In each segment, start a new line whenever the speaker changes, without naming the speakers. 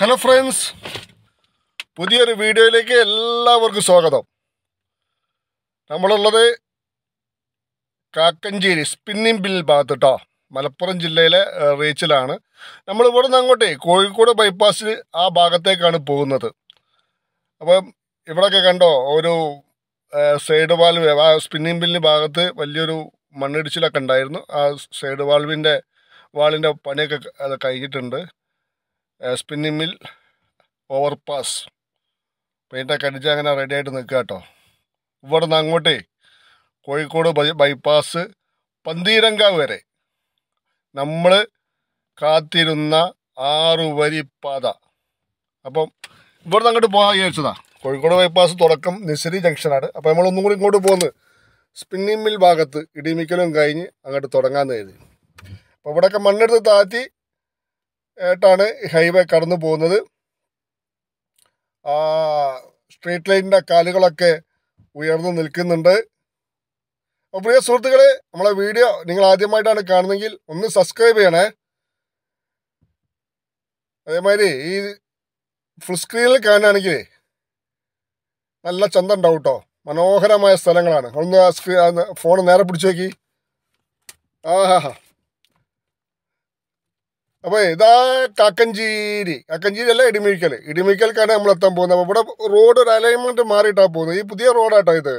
Hello friends, പുതിയൊരു വീഡിയോയിലേക്ക് എല്ലാവർക്കും സ്വാഗതം. നമ്മളുള്ളത് കാക്കഞ്ചേരി സ്പിന്നിംഗ് ബിൽ ഭാഗത്ത് കേട്ടോ, മലപ്പുറം ജില്ലയിലെ റീച്ചിലാണ്. നമ്മൾ ഇവിടെ നിന്ന് അങ്ങോട്ടേ കോഴിക്കോട് ബൈപ്പാസിൽ ആ ഭാഗത്തേക്കാണ് പോകുന്നത്. അപ്പം ഇവിടെയൊക്കെ കണ്ടോ, ഒരു സൈഡ് വാൽവ്, ആ സ്പിന്നിംഗ് ബില്ലിൻ്റെ ഭാഗത്ത് വലിയൊരു മണ്ണിടിച്ചിലൊക്കെ ഉണ്ടായിരുന്നു. ആ സൈഡ് വാളിൻ്റെ പണിയൊക്കെ അത് കഴിഞ്ഞിട്ടുണ്ട്. സ്പിന്നിംഗ് മിൽ ഓവർപാസ് പെയിൻ്റൊക്കെ അടിച്ച് അങ്ങനെ റെഡി ആയിട്ട് നിൽക്കുക കേട്ടോ. ഇവിടെ നിന്ന് അങ്ങോട്ടേ കോഴിക്കോട് ബൈപ്പാസ് പന്തീരങ്കാവ് വരെ നമ്മൾ കാത്തിരുന്ന 6 വരി പാത. അപ്പം ഇവിടെ നിന്ന് അങ്ങോട്ട് പോകാൻ വിചാരിച്ചതാ. കോഴിക്കോട് ബൈപ്പാസ് തുടക്കം നിസരി ജംഗ്ഷനാണ്. അപ്പോൾ നമ്മളൊന്നും കൂടി ഇങ്ങോട്ട് പോകുന്നത് സ്പിന്നിംഗ് മിൽ ഭാഗത്ത് ഇടിമിക്കലും കഴിഞ്ഞ് അങ്ങോട്ട് തുടങ്ങാമെന്ന് കരുതി. അപ്പോൾ ഇവിടെയൊക്കെ മണ്ണെടുത്ത് താഴ്ത്തി ആയിട്ടാണ് ഹൈവേ കടന്നു പോകുന്നത്. സ്ട്രീറ്റ് ലൈറ്റിൻ്റെ കാലുകളൊക്കെ ഉയർന്നു നിൽക്കുന്നുണ്ട്. അപ്പോൾ പ്രിയ സുഹൃത്തുക്കളെ, നമ്മളെ വീഡിയോ നിങ്ങൾ ആദ്യമായിട്ടാണ് കാണുന്നതെങ്കിൽ ഒന്ന് സബ്സ്ക്രൈബ് ചെയ്യണേ. അതേമാതിരി ഈ ഫുൾ സ്ക്രീനിൽ കാണുകയാണെങ്കിൽ നല്ല ചന്തം ഉണ്ടാവും കേട്ടോ. മനോഹരമായ സ്ഥലങ്ങളാണ്. ഒന്ന് ഫോൺ നേരെ പിടിച്ചു നോക്കി. ആഹാ. അപ്പോൾ ഇതാ കാക്കഞ്ചേരി അല്ല, ഇടിമിക്കൽക്കാണ് നമ്മൾ എത്താൻ പോകുന്നത്. അപ്പോൾ ഇവിടെ റോഡ് ഒരു അലൈൻമെൻറ്റ് മാറിയിട്ടാണ് പോകുന്നത്. ഈ പുതിയ റോഡാട്ടോ ഇത്.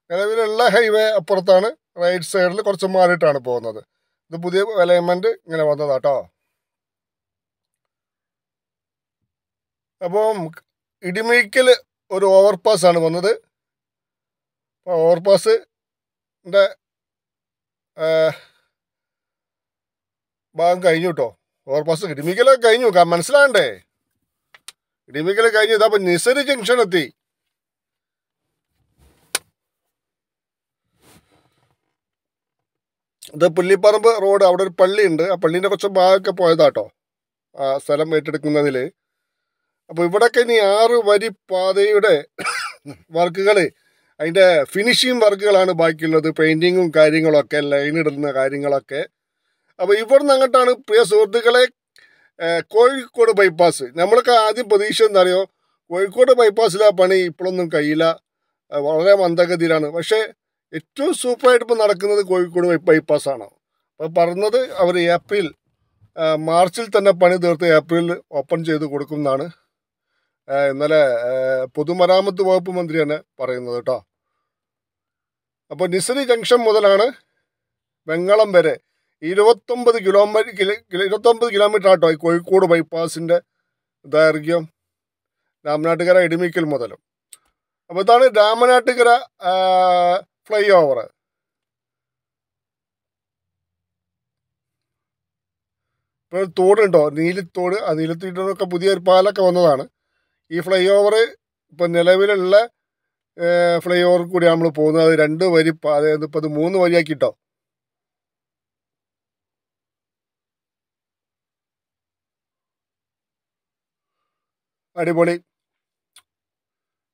നിലവിലുള്ള ഹൈവേ അപ്പുറത്താണ്, റൈറ്റ് സൈഡിൽ കുറച്ച് മാറിയിട്ടാണ് പോകുന്നത്. ഇത് പുതിയ അലൈൻമെൻറ്റ് ഇങ്ങനെ വന്നതാട്ടോ. അപ്പം ഇടിമിക്കൽ ഒരു ഓവർപാസ് ആണ് വന്നത്. അപ്പോൾ ഓവർപാസിൻ്റെ ഭാഗം കഴിഞ്ഞു കേട്ടോ. ഓവർപാസ് ഇടിമിക്കലൊക്കെ കഴിഞ്ഞു, മനസ്സിലാകണ്ടേ. ഇടിമിക്കൽ കഴിഞ്ഞു. ഇതാ അപ്പം നിസരി ജംഗ്ഷൻ എത്തി. ഇത് പുല്ലിപ്പറമ്പ് റോഡ്, അവിടെ ഒരു പള്ളിയുണ്ട്. ആ പള്ളീൻ്റെ കുറച്ച് ഭാഗമൊക്കെ പോയതാട്ടോ ആ സ്ഥലം ഏറ്റെടുക്കുന്നതിൽ. അപ്പോൾ ഇവിടെയൊക്കെ ഇനി 6 വരി പാതയുടെ വർക്കുകൾ, അതിൻ്റെ ഫിനിഷിങ് വർക്കുകളാണ് ബാക്കിയുള്ളത്. പെയിൻറ്റിങ്ങും കാര്യങ്ങളൊക്കെ, ലൈനിടുന്ന കാര്യങ്ങളൊക്കെ. അപ്പോൾ ഇവിടെ നിന്ന് അങ്ങോട്ടാണ് പ്രിയ സുഹൃത്തുക്കളെ കോഴിക്കോട് ബൈപ്പാസ്. നമ്മളൊക്കെ ആദ്യം പ്രതീക്ഷ എന്താ അറിയോ, കോഴിക്കോട് ബൈപ്പാസിലെ പണി ഇപ്പോഴൊന്നും കഴിയില്ല, വളരെ മന്ദഗതിയിലാണ്. പക്ഷേ ഏറ്റവും സൂപ്പറായിട്ട് ഇപ്പോൾ നടക്കുന്നത് കോഴിക്കോട് ബൈപ്പാസാണ്. അപ്പോൾ പറഞ്ഞത് അവർ മാർച്ചിൽ തന്നെ പണി തീർത്ത് ഏപ്രിലിൽ ഓപ്പൺ ചെയ്ത് കൊടുക്കുമെന്നാണ് ഇന്നലെ പൊതുമരാമത്ത് വകുപ്പ് മന്ത്രി തന്നെ പറയുന്നത് കേട്ടോ. അപ്പോൾ നിസരി ജംഗ്ഷൻ മുതലാണ് വെങ്ങളം വരെ 29 കിലോമീറ്റർ ആട്ടോ ഈ കോഴിക്കോട് ബൈപ്പാസിൻ്റെ ദൈർഘ്യം, രാമനാട്ടുകര ഇടിമിക്കൽ മുതലും. അപ്പോൾ ഇതാണ് രാമനാട്ടുകര ഫ്ലൈ ഓവർ. ഇപ്പോൾ തോടുണ്ടോ, നീലിത്തോട്. ആ നീലിത്തോടൊക്കെ പുതിയൊരു പാലൊക്കെ വന്നതാണ്. ഈ ഫ്ലൈ ഓവർ ഇപ്പോൾ നിലവിലുള്ള ഫ്ലൈ ഓവർ കൂടി നമ്മൾ പോകുന്നത്. അത് 2 വരി പാത, ഇപ്പോൾ അത് 3 വരിയാക്കിട്ടോ. അടിപൊളി.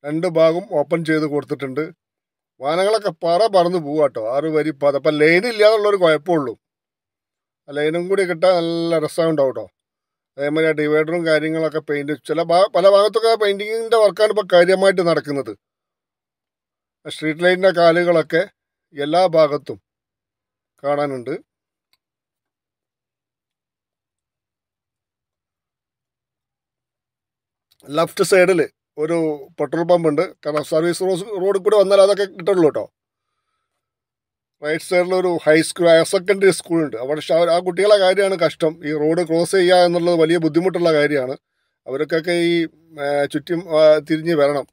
2 ഭാഗം ഓപ്പൺ ചെയ്ത് കൊടുത്തിട്ടുണ്ട്. വാഹനങ്ങളൊക്കെ പറന്ന് പോവാട്ടോ. 6 വരി പാത. അപ്പം ലൈനില്ലാന്നുള്ളൊരു കുഴപ്പമുള്ളൂ. ആ ലൈനും കൂടി കിട്ടാൻ നല്ല രസമുണ്ടാവും കേട്ടോ. അതേമാതിരി ആ ഡിവൈഡറും കാര്യങ്ങളൊക്കെ പെയിൻറ്റ്, പല ഭാഗത്തൊക്കെ പെയിൻറ്റിങ്ങിൻ്റെ വർക്കാണ് ഇപ്പോൾ കാര്യമായിട്ട് നടക്കുന്നത്. സ്ട്രീറ്റ് ലൈറ്റിൻ്റെ കാലുകളൊക്കെ എല്ലാ ഭാഗത്തും കാണാനുണ്ട്. ലെഫ്റ്റ് സൈഡിൽ ഒരു പെട്രോൾ പമ്പ് ഉണ്ട്. കാരണം സർവീസ് റോഡിൽ കൂടെ വന്നാൽ അതൊക്കെ കിട്ടുള്ളൂ കേട്ടോ. റൈറ്റ് സൈഡിൽ ഒരു ഹയർ സെക്കൻഡറി സ്കൂളുണ്ട്. അവിടെ ആ കുട്ടികളെ കാര്യമാണ് കഷ്ടം. ഈ റോഡ് ക്രോസ് ചെയ്യുക എന്നുള്ളത് വലിയ ബുദ്ധിമുട്ടുള്ള കാര്യമാണ്. അവർക്കൊക്കെ ഈ ചുറ്റും തിരിഞ്ഞ് വരണം.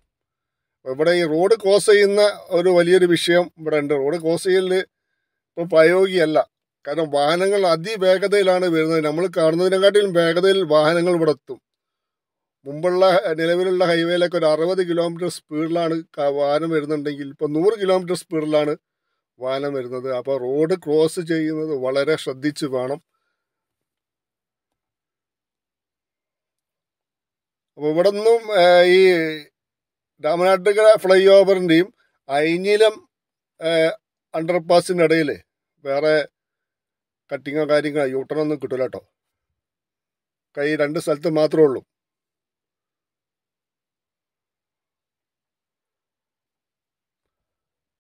ഇവിടെ ഈ റോഡ് ക്രോസ് ചെയ്യുന്ന ഒരു വലിയൊരു വിഷയം ഇവിടെ ഉണ്ട്. റോഡ് ക്രോസ് ചെയ്യൽ ഇപ്പോൾ പ്രായോഗികമല്ല. കാരണം വാഹനങ്ങൾ അതിവേഗതയിലാണ് വരുന്നത്. നമ്മൾ കാണുന്നതിനെക്കാട്ടിലും വേഗതയിൽ വാഹനങ്ങൾ ഇവിടെ എത്തും. മുമ്പുള്ള നിലവിലുള്ള ഹൈവേയിലൊക്കെ ഒരു 60 കിലോമീറ്റർ സ്പീഡിലാണ് വാഹനം വരുന്നുണ്ടെങ്കിൽ ഇപ്പോൾ 100 കിലോമീറ്റർ സ്പീഡിലാണ് വാഹനം വരുന്നത്. അപ്പോൾ റോഡ് ക്രോസ് ചെയ്യുന്നത് വളരെ ശ്രദ്ധിച്ച് വേണം. അപ്പോൾ ഇവിടെ നിന്നും ഈ രാമനാട്ടുകര ഫ്ലൈ ഓവറിൻ്റെയും അയിഞ്ഞിലം അണ്ടർപാസിൻ്റെ ഇടയിൽ വേറെ കട്ടിങ്ങോ കാര്യങ്ങളോ യൂട്ടറൊന്നും കിട്ടില്ല കേട്ടോ. കൈ 2 സ്ഥലത്ത് മാത്രമേ ഉള്ളൂ.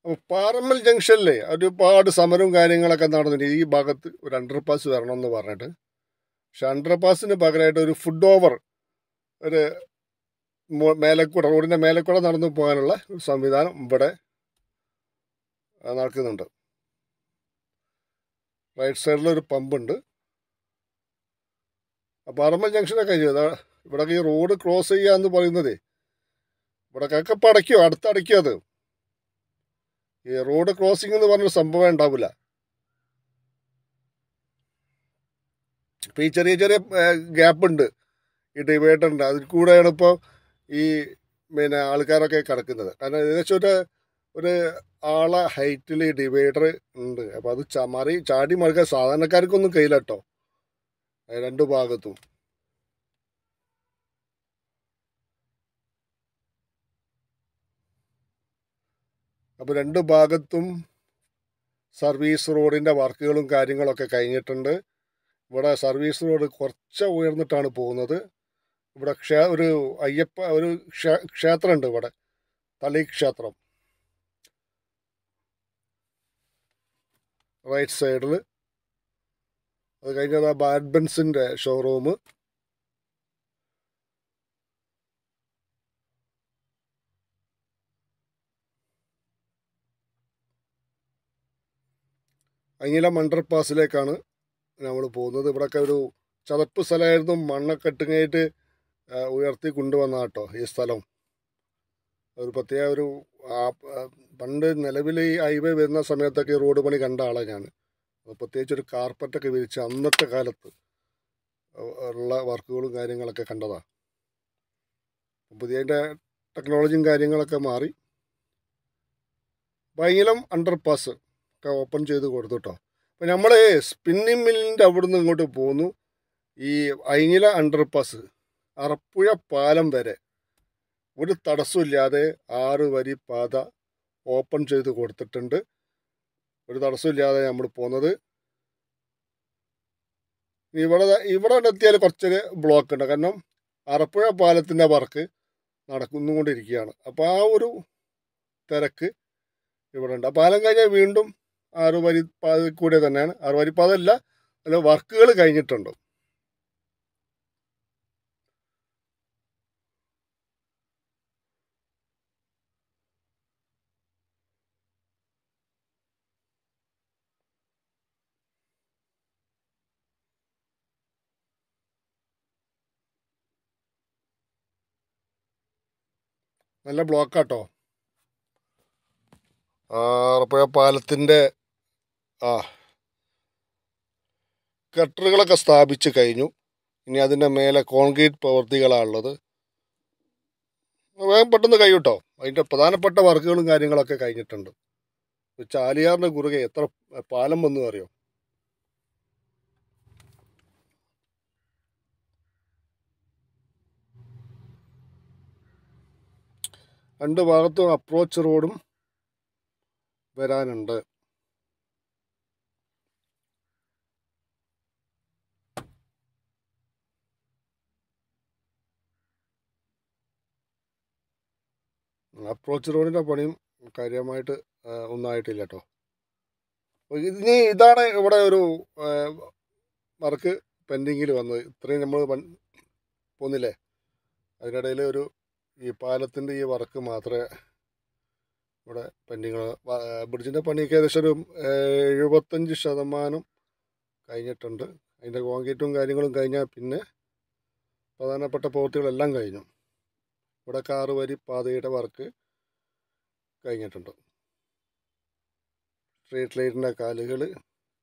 അപ്പോൾ പാറമ്മൽ ജംഗ്ഷനിൽ ഒരുപാട് സമരവും കാര്യങ്ങളൊക്കെ നടന്നിട്ട് ഈ ഭാഗത്ത് ഒരു അണ്ടർപാസ് വരണമെന്ന് പറഞ്ഞിട്ട്. പക്ഷെ അണ്ടർപാസിന് പകരമായിട്ട് ഒരു ഫുട് ഓവർ, ഒരു മേലക്കൂടെ, റോഡിൻ്റെ മേലക്കൂടെ നടന്നു പോകാനുള്ള ഒരു സംവിധാനം ഇവിടെ നടക്കുന്നുണ്ട്. റൈറ്റ് സൈഡിൽ ഒരു പമ്പുണ്ട്. പാറമ്മൽ ജംഗ്ഷനൊക്കെ ഇവിടെ ഈ റോഡ് ക്രോസ് ചെയ്യുക എന്ന് പറയുന്നത് ഇവിടെയൊക്കെ ഇപ്പം അടയ്ക്കുമോ, അടുത്തടയ്ക്കും. അത് ഈ റോഡ് ക്രോസിംഗ് എന്ന് പറഞ്ഞൊരു സംഭവം ഉണ്ടാവില്ല. ഇപ്പം ഈ ചെറിയ ചെറിയ ഗ്യാപ്പ് ഉണ്ട്, ഈ ഡിവൈഡർ ഉണ്ട്, അതിൽ കൂടെയാണ് ഇപ്പോൾ ഈ പിന്നെ ആൾക്കാരൊക്കെ കിടക്കുന്നത്. കാരണം ഏകദേശം ഒരു ആളെ ഹൈറ്റിൽ ഈ ഡിവൈഡർ ഉണ്ട്. അപ്പോൾ അത് ചാടി മറിക്കാൻ സാധാരണക്കാർക്കൊന്നും കഴിയില്ല കേട്ടോ, രണ്ട് ഭാഗത്തും. അപ്പോൾ രണ്ട് ഭാഗത്തും സർവീസ് റോഡിൻ്റെ വർക്കുകളും കാര്യങ്ങളൊക്കെ കഴിഞ്ഞിട്ടുണ്ട്. ഇവിടെ സർവീസ് റോഡ് കുറച്ച് ഉയർന്നിട്ടാണ് പോകുന്നത്. ഇവിടെ ഒരു ഒരു ക്ഷേത്രമുണ്ട് ഇവിടെ, തളി ക്ഷേത്രം. റൈറ്റ് സൈഡിൽ അത് കഴിഞ്ഞത് ബാഡ്ബൻസിൻ്റെ ഷോറൂം. അങ്ങിലം അണ്ടർപാസിലേക്കാണ് നമ്മൾ പോകുന്നത്. ഇവിടെയൊക്കെ ഒരു ചതപ്പ് സ്ഥലമായിരുന്നു, മണ്ണൊക്കെ ഇട്ടുകയായിട്ട് ഉയർത്തി കൊണ്ടുവന്ന കേട്ടോ ഈ സ്ഥലം. ഒരു പ്രത്യേക ഒരു പണ്ട് നിലവിൽ ഈ ഹൈവേ വരുന്ന സമയത്തൊക്കെ റോഡ് പണി കണ്ട ആളാണ് ഞാൻ. പ്രത്യേകിച്ച് ഒരു കാർപ്പറ്റൊക്കെ വിരിച്ച് അന്നത്തെ കാലത്ത് ഉള്ള വർക്കുകളും കാര്യങ്ങളൊക്കെ കണ്ടതാണ്. പുതിയതിൻ്റെ ടെക്നോളജിയും കാര്യങ്ങളൊക്കെ മാറി. ഭയങ്കരം അണ്ടർപാസ് ഒക്കെ ഓപ്പൺ ചെയ്ത് കൊടുത്തു കേട്ടോ. അപ്പം നമ്മൾ സ്പിന്നിങ് മില്ലിൻ്റെ അവിടെ നിന്ന് ഇങ്ങോട്ട് പോന്നു. ഈ അയില അണ്ടർപാസ് അറപ്പുഴ പാലം വരെ ഒരു തടസ്സമില്ലാതെ 6 വരി പാത ഓപ്പൺ ചെയ്ത് കൊടുത്തിട്ടുണ്ട്. ഒരു തടസ്സമില്ലാതെ നമ്മൾ പോകുന്നത്. ഇവിടെ എത്തിയാൽ കുറച്ചൊരു ബ്ലോക്ക് ഉണ്ട്, കാരണം അറപ്പുഴ പാലത്തിൻ്റെ വർക്ക് നടന്നുകൊണ്ടിരിക്കുകയാണ്. അപ്പോൾ ആ ഒരു തിരക്ക് ഇവിടെ ഉണ്ട്. ആ പാലം കഴിഞ്ഞാൽ വീണ്ടും 6 വരി പാത കൂടെ തന്നെയാണ്. 6 വരി പാത അല്ല, അല്ല വർക്കുകൾ കഴിഞ്ഞിട്ടുണ്ട്. നല്ല ബ്ലോക്കാട്ടോ. അറപ്പുഴ പാലത്തിൻ്റെ ഗട്ടറുകളൊക്കെ സ്ഥാപിച്ച് കഴിഞ്ഞു. ഇനി അതിൻ്റെ മേലെ കോൺക്രീറ്റ് പ്രവൃത്തികളാണുള്ളത്. വേഗം പെട്ടെന്ന് കഴിയൂട്ടോ. അതിൻ്റെ പ്രധാനപ്പെട്ട വർക്കുകളും കാര്യങ്ങളൊക്കെ കഴിഞ്ഞിട്ടുണ്ട്. ചാലിയാറിന് കുറുകെ എത്ര പാലം വന്നു അറിയോ. രണ്ട് ഭാഗത്തും അപ്രോച്ച് റോഡും വരാനുണ്ട്. അപ്രോച്ച് റോഡിൻ്റെ പണിയും കാര്യമായിട്ട് ഒന്നായിട്ടില്ല കേട്ടോ. ഇതാണ് ഇവിടെ ഒരു വർക്ക് പെൻഡിങ്ങിൽ വന്നത്. ഇത്രയും നമ്മൾ പോന്നില്ലേ, അതിനിടയിൽ ഈ പാലത്തിൻ്റെ ഈ വർക്ക് മാത്രമേ ഇവിടെ പെൻഡിങ്. ബ്രിഡ്ജിൻ്റെ പണിയൊക്കെ ഏകദേശം ഒരു 75% കഴിഞ്ഞിട്ടുണ്ട്. അതിൻ്റെ കോൺക്രീറ്റും കാര്യങ്ങളും കഴിഞ്ഞാൽ പിന്നെ പ്രധാനപ്പെട്ട പ്രവൃത്തികളെല്ലാം കഴിഞ്ഞു. ഇവിടെ 6 വരി പാതയുടെ വർക്ക് കഴിഞ്ഞിട്ടുണ്ട്. സ്ട്രീറ്റ് ലൈറ്റിൻ്റെ കാലുകൾ,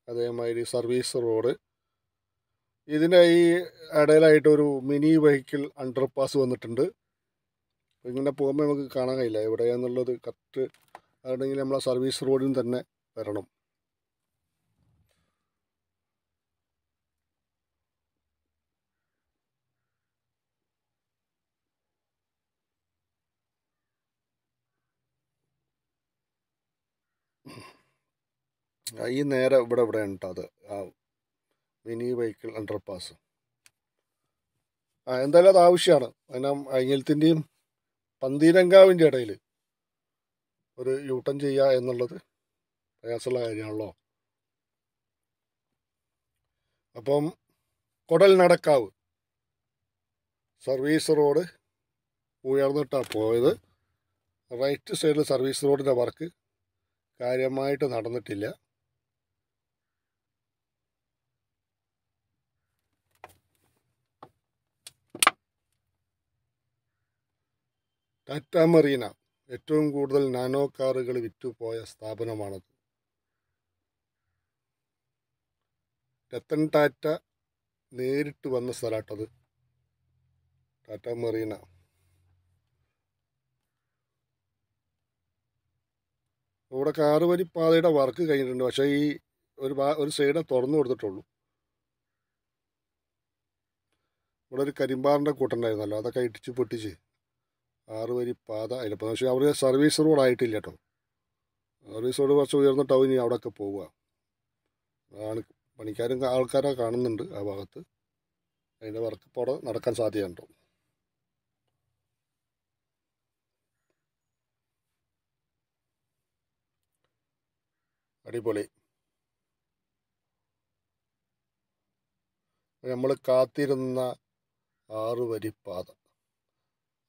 അതേമാതിരി സർവീസ് റോഡ്. ഇതിൻ്റെ ഈ ഇടയിലായിട്ടൊരു മിനി വെഹിക്കിൾ അണ്ടർപാസ് വന്നിട്ടുണ്ട്. ഇങ്ങനെ പോകുമ്പോൾ നമുക്ക് കാണാൻ കഴിയില്ല എവിടെയാണെന്നുള്ളത് കറക്റ്റ്. അതുണ്ടെങ്കിൽ നമ്മൾ ആ സർവീസ് റോഡിൽ തന്നെ വരണം. ഈ നേരെ ഇവിടെ ഉണ്ട് അത്, ആ മിനി വെഹിക്കിൾ അണ്ടർപാസ്. എന്തായാലും അത് ആവശ്യമാണ്. കാരണം അയ്യലത്തിൻ്റെയും പന്തീരങ്കാവിൻ്റെ ഇടയിൽ ഒരു യൂട്ടൺ ചെയ്യുക എന്നുള്ളത് പ്രയാസമുള്ള കാര്യമാണല്ലോ. അപ്പം കുടൽനടക്കാവ് സർവീസ് റോഡ് ഉയർന്നിട്ടാണ് പോയത്. റൈറ്റ് സൈഡിൽ സർവീസ് റോഡിൻ്റെ വർക്ക് കാര്യമായിട്ട് നടന്നിട്ടില്ല. ടാറ്റ മറീന ഏറ്റവും കൂടുതൽ നാനോ കാറുകൾ വിറ്റുപോയ സ്ഥാപനമാണത്. രത്തൻ ടാറ്റ നേരിട്ട് വന്ന സ്ഥലമാട്ടത് ടാറ്റ മറീന. ഇവിടെ 6 വരി പാതയുടെ വർക്ക് കഴിഞ്ഞിട്ടുണ്ട്. പക്ഷേ ഈ ഒരു സൈഡ് തുറന്നു കൊടുത്തിട്ടുള്ളൂ. ഇവിടെ ഒരു കരിമ്പാറിൻ്റെ കൂട്ടുണ്ടായിരുന്നല്ലോ, അതൊക്കെ ഇടിച്ച് പൊട്ടിച്ച് 6 വരി പാത അതിലിപ്പോൾ. പക്ഷേ അവർ സർവീസ് റോഡ് ആയിട്ടില്ല കേട്ടോ. സർവീസ് റോഡ് കുറച്ച് ഉയർന്നിട്ടാവും ഇനി അവിടെയൊക്കെ പോവുക. അതാണ് പണിക്കാരും ആൾക്കാരൊക്കെ കാണുന്നുണ്ട് ആ ഭാഗത്ത്. അതിൻ്റെ വർക്ക് ഇപ്പോൾ അവിടെ നടക്കാൻ സാധ്യതയുണ്ടോ. അടിപൊളി. നമ്മൾ കാത്തിരുന്ന 6 വരി പാത,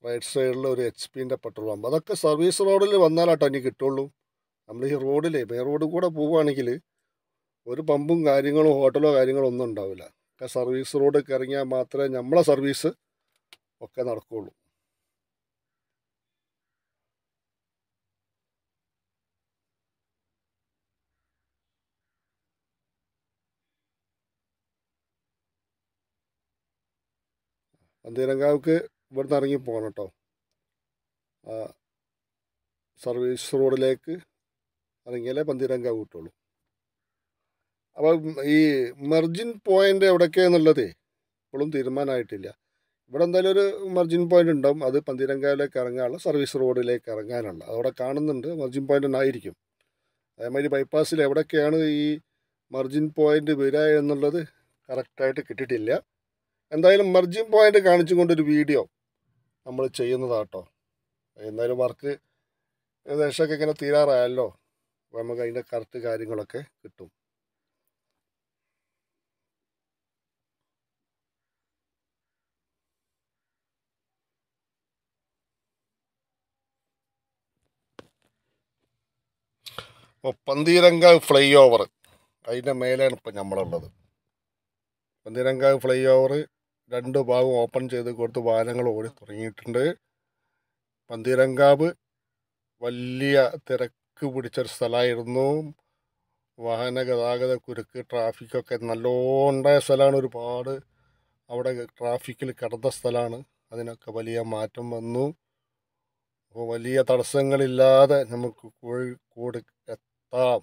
റൈറ്റ് സൈഡിൽ ഒരു HP പെട്രോൾ പമ്പ്. അതൊക്കെ സർവീസ് റോഡിൽ വന്നാലാട്ടോ ഇനി കിട്ടുള്ളൂ. നമ്മൾ ഈ റോഡിൽ മെയിൻ റോഡിൽ കൂടെ പോവുകയാണെങ്കിൽ ഒരു പമ്പും കാര്യങ്ങളും ഹോട്ടലോ കാര്യങ്ങളോ ഒന്നും ഉണ്ടാവില്ല. ഒക്കെ സർവീസ് റോഡ് ഇറങ്ങിയാൽ മാത്രമേ നമ്മളെ സർവീസ് ഒക്കെ നടക്കുകയുള്ളൂ. പന്തീരങ്കാവുക്ക് ഇവിടുന്ന് ഇറങ്ങി പോകണം കേട്ടോ. സർവീസ് റോഡിലേക്ക് ഇറങ്ങിയാലേ പന്തീരങ്കാവ് കിട്ടുള്ളൂ. അപ്പം ഈ മെർജിൻ പോയിൻ്റ് എവിടേക്കാന്നുള്ളത് ഇപ്പോഴും തീരുമാനമായിട്ടില്ല. ഇവിടെ എന്തായാലും ഒരു മെർജിൻ പോയിൻ്റ് ഉണ്ടാവും. അത് പന്തീരങ്കാവിലേക്ക് ഇറങ്ങാനുള്ള, സർവീസ് റോഡിലേക്ക് ഇറങ്ങാനുള്ള അവിടെ കാണുന്നുണ്ട്. മെർജിൻ പോയിൻ്റ് ആയിരിക്കും. അതേമാതിരി ബൈപ്പാസിൽ എവിടേക്കാണ് ഈ മെർജിൻ പോയിൻ്റ് വരിക എന്നുള്ളത് കറക്റ്റായിട്ട് കിട്ടിയിട്ടില്ല. എന്തായാലും മെർജിൻ പോയിൻ്റ് കാണിച്ചുകൊണ്ടൊരു വീഡിയോ നമ്മൾ ചെയ്യുന്നതാട്ടോ. എന്തായാലും വർക്ക് ഏകദേശമൊക്കെ ഇങ്ങനെ തീരാറായല്ലോ. അപ്പോൾ നമുക്ക് അതിൻ്റെ കറക്റ്റ് കാര്യങ്ങളൊക്കെ കിട്ടും. അപ്പോൾ പന്തീരങ്കാവ് ഫ്ലൈ ഓവർ അതിൻ്റെ മേലെയാണ് ഇപ്പം നമ്മളുള്ളത്. പന്തീരങ്കാവ് ഫ്ലൈ ഓവർ 2 ഭാഗം ഓപ്പൺ ചെയ്ത് കൊടുത്ത് വാഹനങ്ങൾ ഓടി തുടങ്ങിയിട്ടുണ്ട്. പന്തീരങ്കാവ് വലിയ തിരക്ക് പിടിച്ചൊരു സ്ഥലമായിരുന്നു. വാഹന ഗതാഗത കുരുക്ക്, ട്രാഫിക്കൊക്കെ നല്ലോണം ഉണ്ടായ സ്ഥലമാണ്. ഒരുപാട് അവിടെ ട്രാഫിക്കിൽ കിടന്ന സ്ഥലമാണ്. അതിനൊക്കെ വലിയ മാറ്റം വന്നു. അപ്പോൾ വലിയ തടസ്സങ്ങളില്ലാതെ നമുക്ക് കോഴിക്കോട് എത്താം.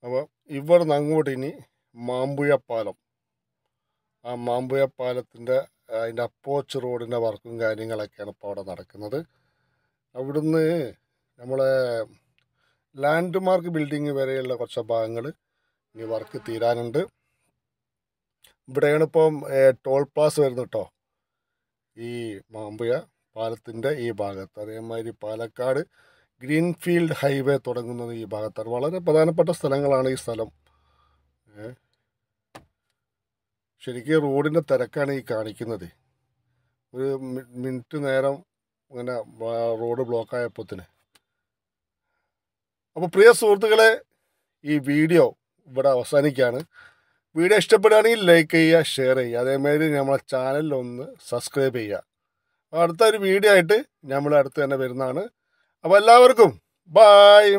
അപ്പോൾ ഇവിടെ നിന്ന് അങ്ങോട്ട് ഇനി മാമ്പുഴ പാലം, ആ മാമ്പുഴ പാലത്തിൻ്റെ അതിൻ്റെ അപ്രോച്ച് റോഡിൻ്റെ വർക്കും കാര്യങ്ങളൊക്കെയാണ് ഇപ്പോൾ അവിടെ നടക്കുന്നത്. അവിടുന്ന് നമ്മളെ ലാൻഡ് മാർക്ക് ബിൽഡിങ് വരെയുള്ള കുറച്ച് ഭാഗങ്ങൾ ഇനി വർക്ക് തീരാനുണ്ട്. ഇവിടെയാണ് ഇപ്പം ടോൾ പ്ലാസ വരുന്നത് കേട്ടോ, ഈ മാമ്പുഴ പാലത്തിൻ്റെ ഈ ഭാഗത്ത്. അതേമാതിരി പാലക്കാട് ഗ്രീൻഫീൽഡ് ഹൈവേ തുടങ്ങുന്നത് ഈ ഭാഗത്താണ്. വളരെ പ്രധാനപ്പെട്ട സ്ഥലങ്ങളാണ് ഈ സ്ഥലം. ശരിക്കും റോഡിൻ്റെ തിരക്കാണ് ഈ കാണിക്കുന്നത്. ഒരു മിനിറ്റ് നേരം ഇങ്ങനെ റോഡ് ബ്ലോക്കായപ്പോത്തിന്. അപ്പോൾ പ്രിയ സുഹൃത്തുക്കളെ, ഈ വീഡിയോ ഇവിടെ അവസാനിക്കുകയാണ്. വീഡിയോ ഇഷ്ടപ്പെടുകയാണെങ്കിൽ ലൈക്ക് ചെയ്യുക, ഷെയർ ചെയ്യുക. അതേമാതിരി നമ്മളെ ചാനലിലൊന്ന് സബ്സ്ക്രൈബ് ചെയ്യുക. അടുത്തൊരു വീഡിയോ ആയിട്ട് നമ്മൾ അടുത്ത് തന്നെ വരുന്നതാണ്. അപ്പോൾ എല്ലാവർക്കും ബായ്.